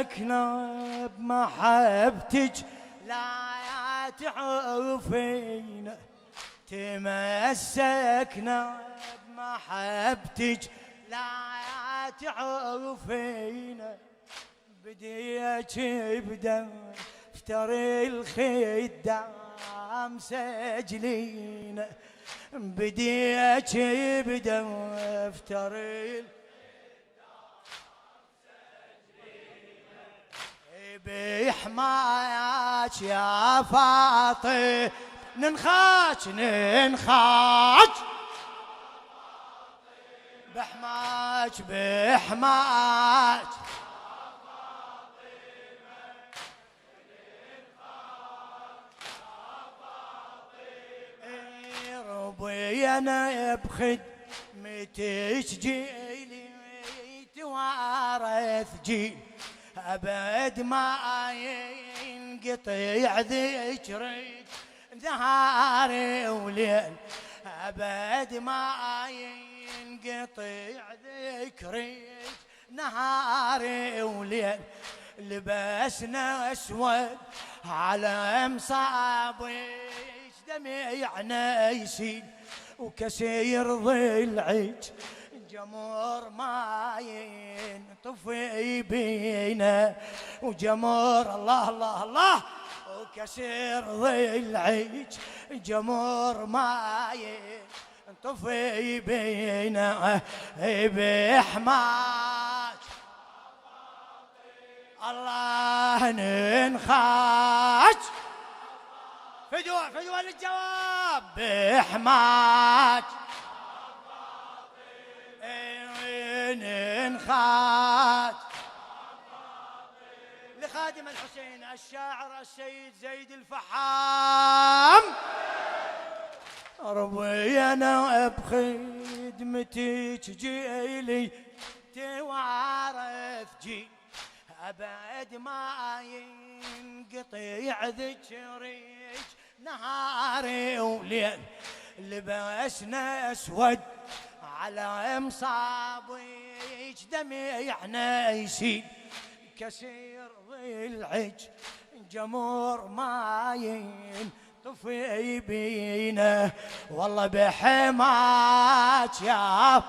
تمسكنا بمحبتك لا تعوفينا، تمسكنا بمحبتك لا تعوفينا، بديك بدفتر الخدام سجلينا، بديك بدفتر بحماياك يا فاطمة ننخاج ننخاج، بحماك بحماك ربي انا بخدمتك جيلي توارث جيل، أبد ما ينقطع ذكرك نهار وليل، أبد ما ينقطع ذكرك نهار وليل، لبسنا أسود على مصابك دمعنا يسيل، وكسير ضلعك جمر ما ينطفي بينا، وجمر الله الله الله وكسر ضلعك جمر ما ينطفي بينا، بحماك الله ننخاج، فدوى للجواب بحماك ننخاج، لخادم الحسين الشاعر السيد زيد الفحام، ربي انا بخدمتك جيلي توارث جيل، ابد ما ينقطع ذكرك نهار وليل، لبسنا اسود على مصابك دمعنا يسيل، كسير ضلعك جمر ما ينطفي بينا، والله بحماك يا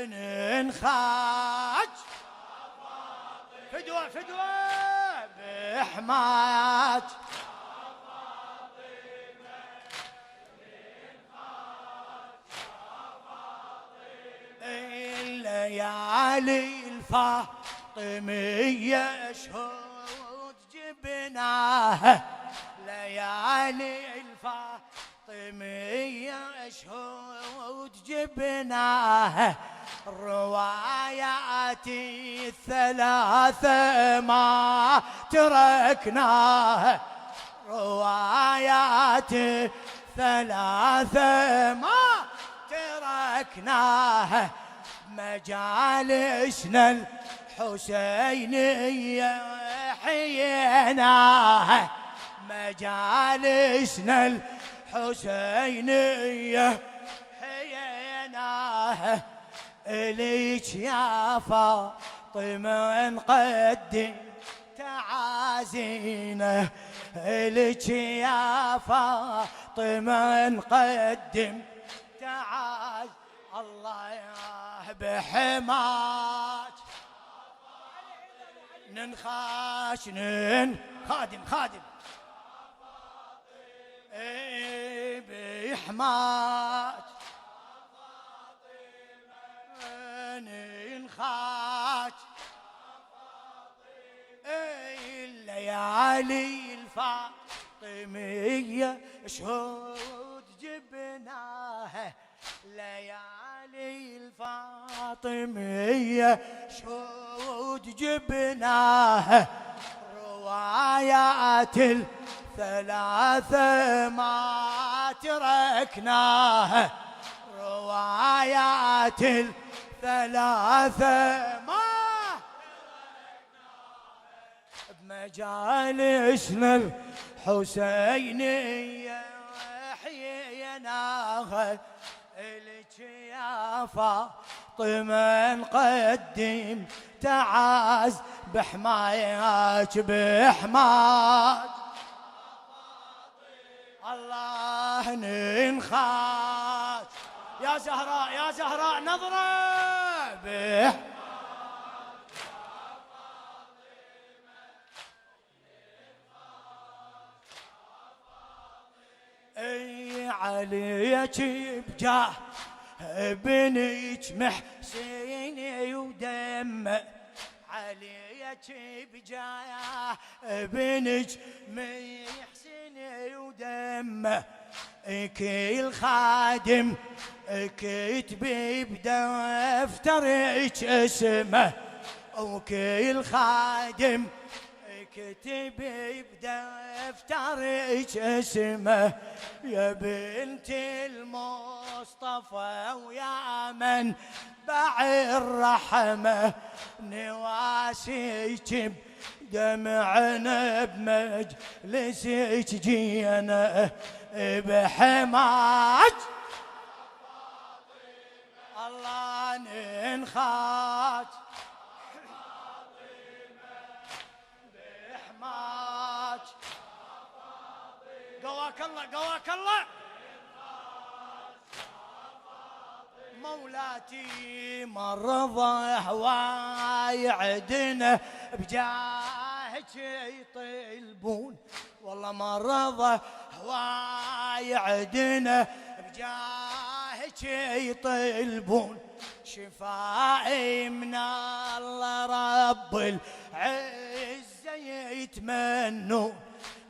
ننخاج، فدوى بحماك ليالي الفاطمية شهود جبناها، ليالي الفاطمية شهود جبناها، الروايات الثلاثة ما تركناها، روايات الثلاثة ما تركناها، مجالسنا الحسينية حييناها، مجالسنا الحسينية حييناها، إليك يا فاطمة نقدم تعازينا، إليك يا فاطمة نقدم تعازينا، الله يا بحماك ننخاش خادم بحماك ننخاش، الليالي الفاطمية شهود جبناها، ليالي الفاطمية شهود جبناها، روايات الثلاثة ما تركناها، روايات الثلاثة ما تركناها، بمجالسنا الحسينية حييناها، إليك يا فاطمة فاطمة نقدم تعاز بحماياك بحماك الله ننخاك يا زهراء يا زهراء نظرة به اي عليك بجاه ابنك محسيني ودمه عليك بجاه ابنك محسيني ودمه كل خادم كتبي بدفترك اسمه وكل خادم كتبي بدفترك اسمه يا بنت المصطفى ويا من باع الرحمة نواسيك بدمعنا بمجلسك جينا بحماك الله ننخاك بحماك قواك الله قواك الله مولاتي مرضى هواي عدنا بجاهك يطلبون والله مرضى هواي عدنا بجاهك يطلبون شفائي من الله رب العزة يتمنون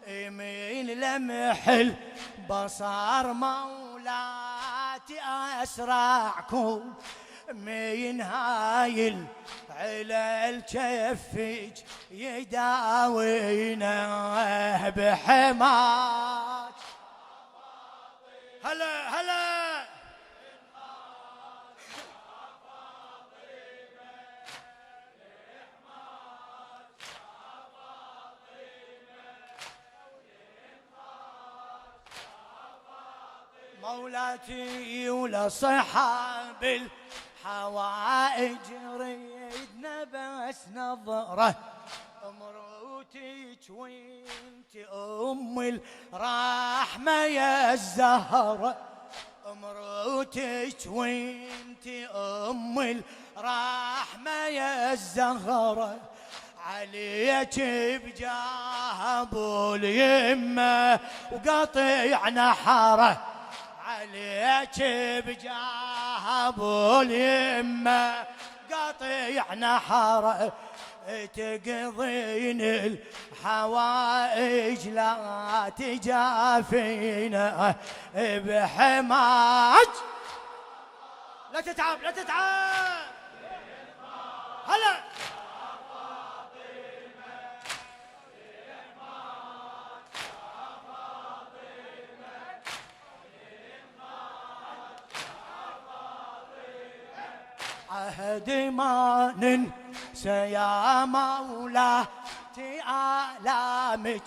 من لمح البصر مولاتي أسرعكم من هاي العلل كفج يداوينا بحماك هلا هلا مولاتي ولصحاب الحوائج ريدنا بس نظرة مروتك وانت ام الرحمة يا الزهرة مروتك وانت ام الرحمة يا الزهرة عليك بجاه ابو اليمة وقطيع نحره عليك بجاه ابو اليمة قطيع نحره تقضين الحوائج لا تجافينا بحماك لا تتعب لا تتعب هلا عهد ما ننسى يا مولاتي آلامك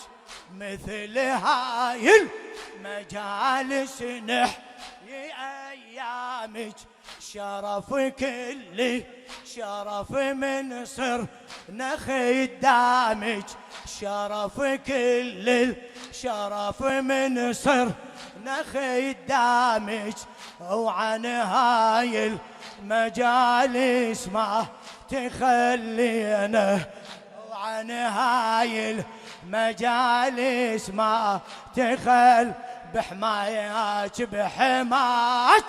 مثل هاي المجالس نحيي أيامك شرف كل شرف من صرنا خدامك شرف كل شرف من صرنا خدامك وعن هاي المجالس ما تخلينا وعن هاي المجالس ما تخل بحماياك بحماك